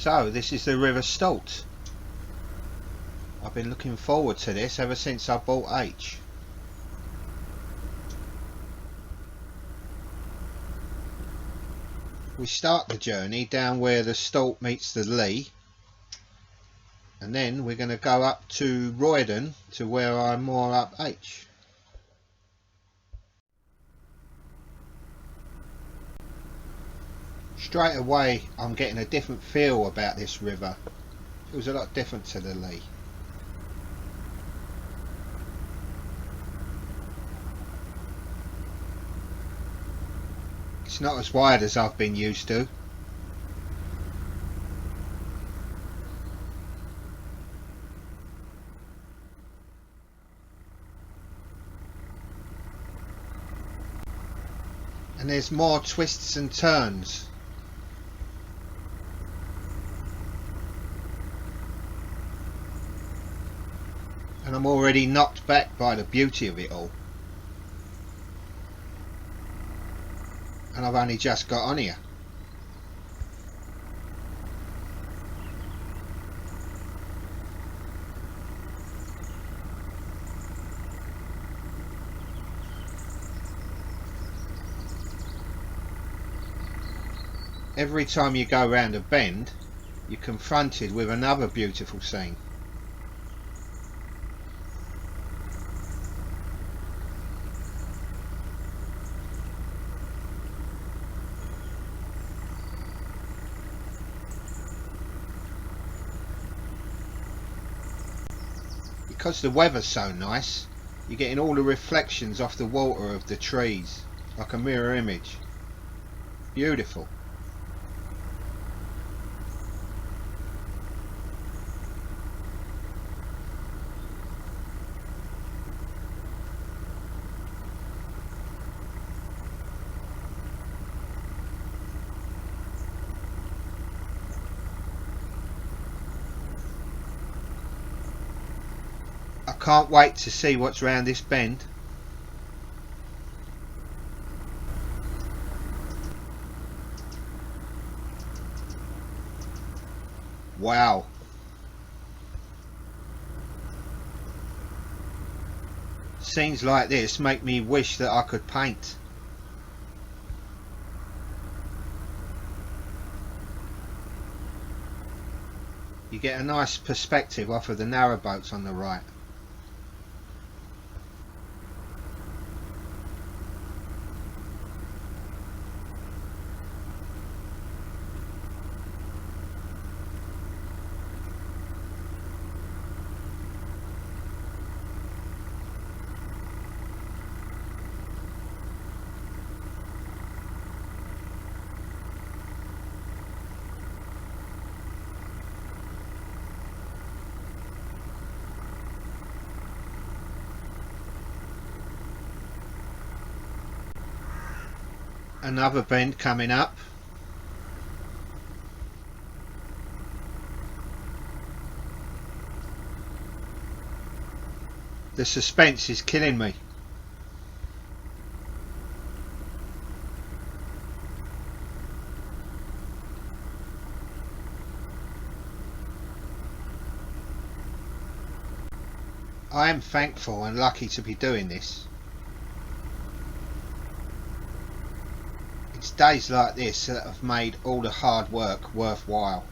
So this is the River Stort. I've been looking forward to this ever since I bought Aitch. We start the journey down where the Stort meets the Lee, and then we're going to go up to Roydon to where I moor up Aitch. Straight away I'm getting a different feel about this river. It feels a lot different to the Lee. It's not as wide as I've been used to. And there's more twists and turns. And I'm already knocked back by the beauty of it all. And I've only just got on here. Every time you go round a bend, you're confronted with another beautiful scene. Because the weather's so nice, you're getting all the reflections off the water of the trees, like a mirror image. Beautiful. I can't wait to see what's round this bend. Wow. Scenes like this make me wish that I could paint. You get a nice perspective off of the narrowboats on the right. Another bend coming up. The suspense is killing me. I am thankful and lucky to be doing this. It's days like this that have made all the hard work worthwhile.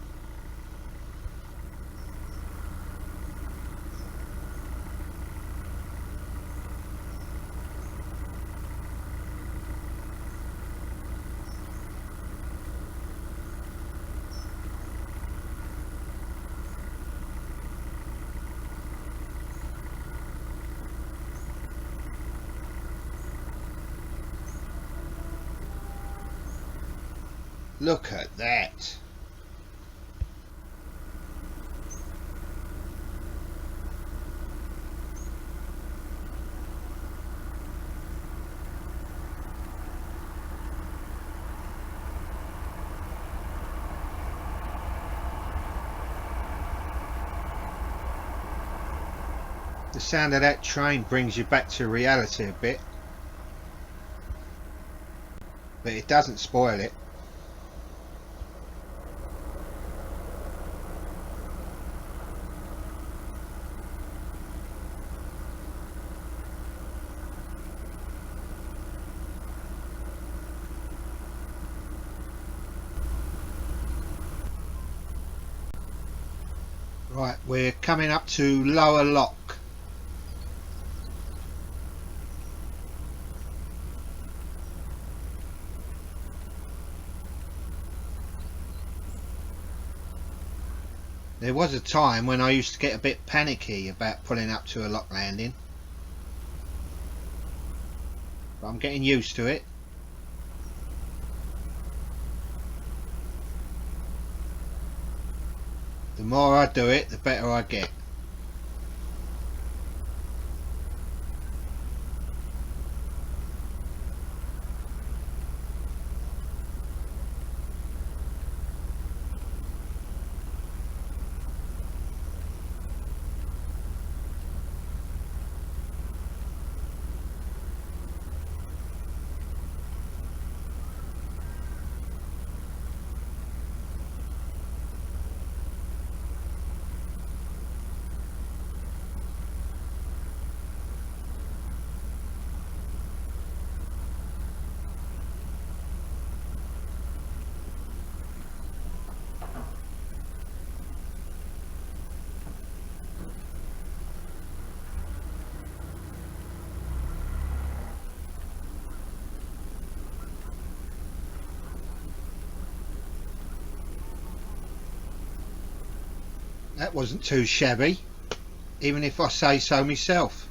Look at that. The sound of that train brings you back to reality a bit, but it doesn't spoil it. Right, we're coming up to Lower Lock. There was a time when I used to get a bit panicky about pulling up to a lock landing, but I'm getting used to it. The more I do it, the better I get. That wasn't too shabby, even if I say so myself.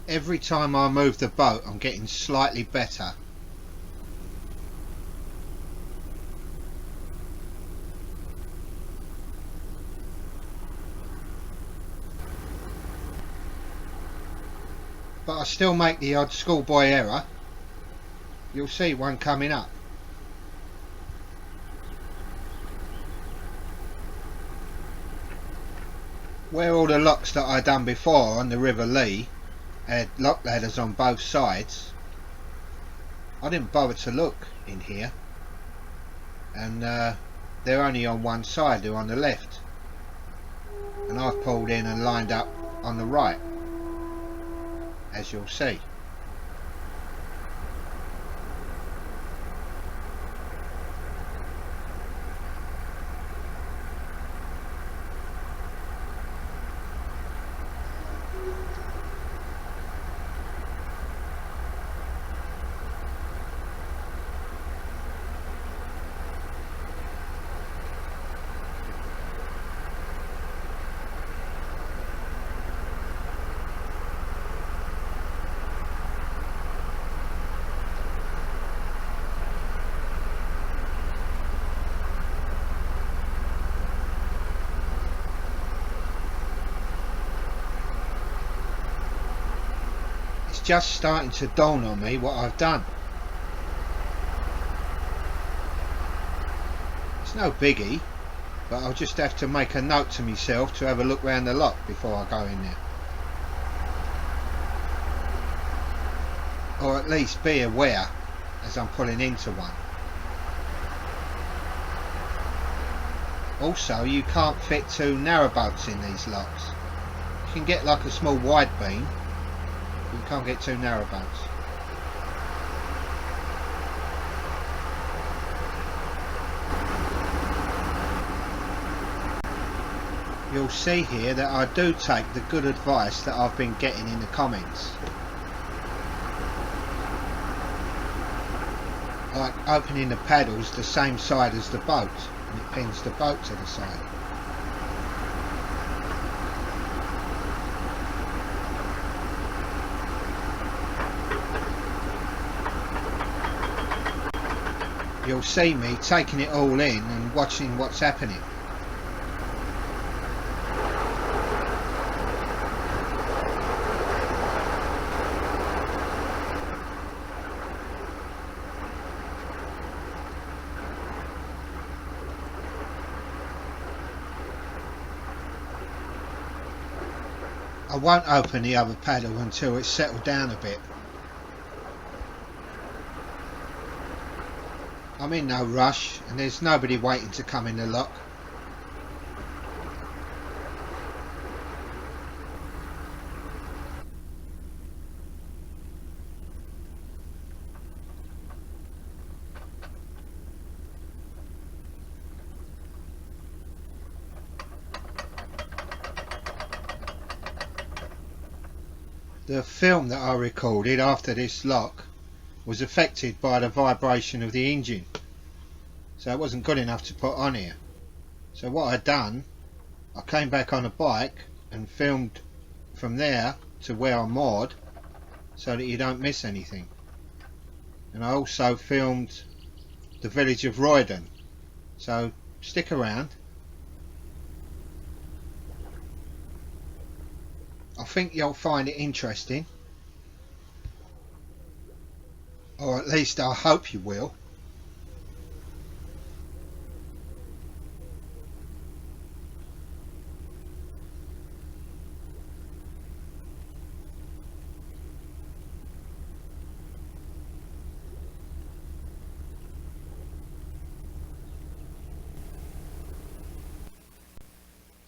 Every time I move the boat, I'm getting slightly better. But I still make the odd schoolboy error. You'll see one coming up. Where all the locks that I done before on the River Lee had lock ladders on both sides, I didn't bother to look in here, and they're only on one side, they're on the left, and I've pulled in and lined up on the right, as you'll see. Just starting to dawn on me what I've done. It's no biggie, but I'll just have to make a note to myself to have a look round the lock before I go in there, or at least be aware as I'm pulling into one. Also, you can't fit two narrowboats in these locks. You can get like a small wide beam, you can't get two narrowboats. You'll see here that I do take the good advice that I've been getting in the comments, like opening the paddles the same side as the boat, and it pins the boat to the side. You'll see me taking it all in and watching what's happening. I won't open the other paddle until it's settled down a bit. I'm in no rush and there's nobody waiting to come in the lock. The film that I recorded after this lock was affected by the vibration of the engine, so it wasn't good enough to put on here. So what I'd done, I came back on a bike and filmed from there to where I'm moored so that you don't miss anything. And I also filmed the village of Roydon, so stick around. I think you'll find it interesting, or at least I hope you will.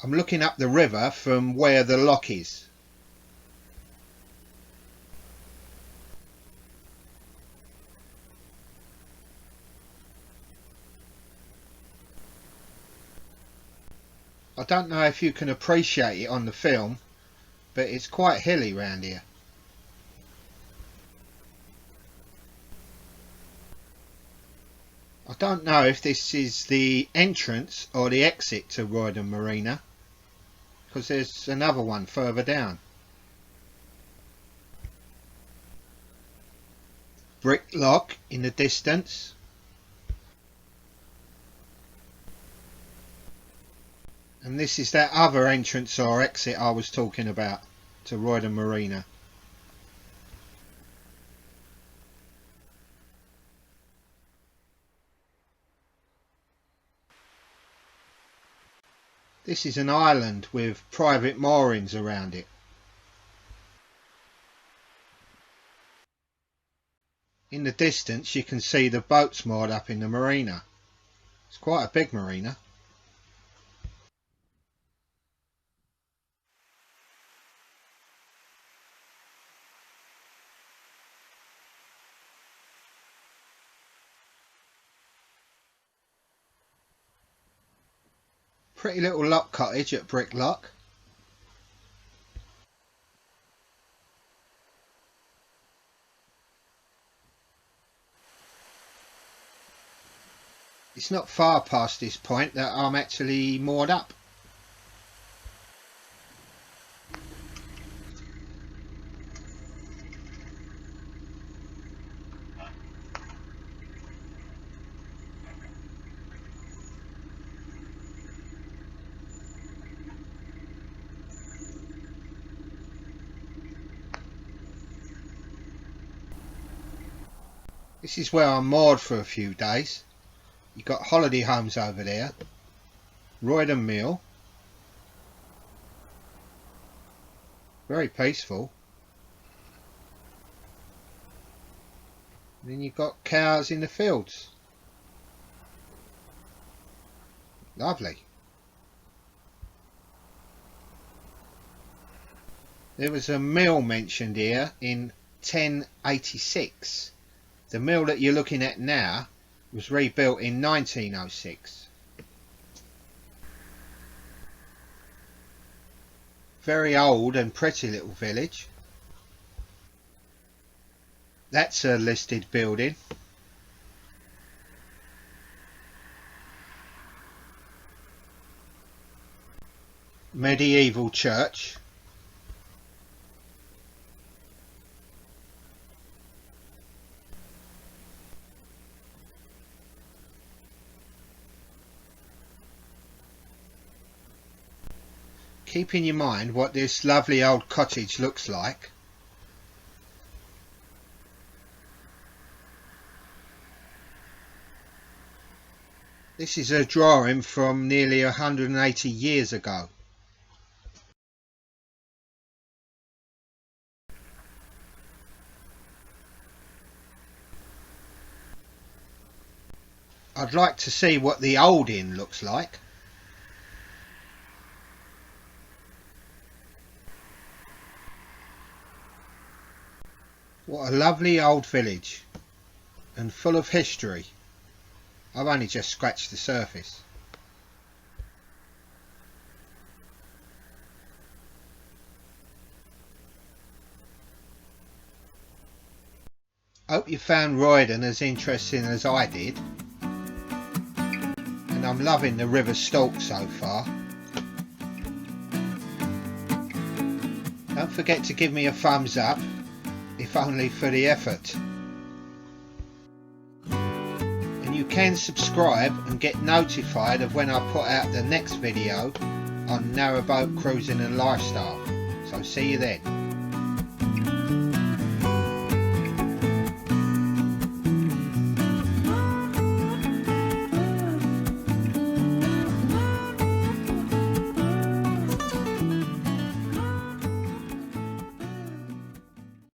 I'm looking up the river from where the lock is. I don't know if you can appreciate it on the film, but it's quite hilly round here. I don't know if this is the entrance or the exit to Roydon Marina, because there's another one further down. Brick lock in the distance. And this is that other entrance or exit I was talking about to Roydon Marina. This is an island with private moorings around it. In the distance you can see the boats moored up in the marina. It's quite a big marina. Pretty little lock cottage at Brick Lock. It's not far past this point that I'm actually moored up. This is where I'm moored for a few days. You've got holiday homes over there. Roydon Mill. Very peaceful. And then you've got cows in the fields. Lovely. There was a mill mentioned here in 1086. The mill that you're looking at now was rebuilt in 1906. Very old and pretty little village. That's a listed building. Medieval church. Keep in your mind what this lovely old cottage looks like. This is a drawing from nearly 180 years ago. I'd like to see what the old inn looks like. What a lovely old village, and full of history. I've only just scratched the surface. Hope you found Roydon as interesting as I did. And I'm loving the River Stort so far. Don't forget to give me a thumbs up, if only for the effort. And you can subscribe and get notified of when I put out the next video on narrowboat cruising and lifestyle. So see you then.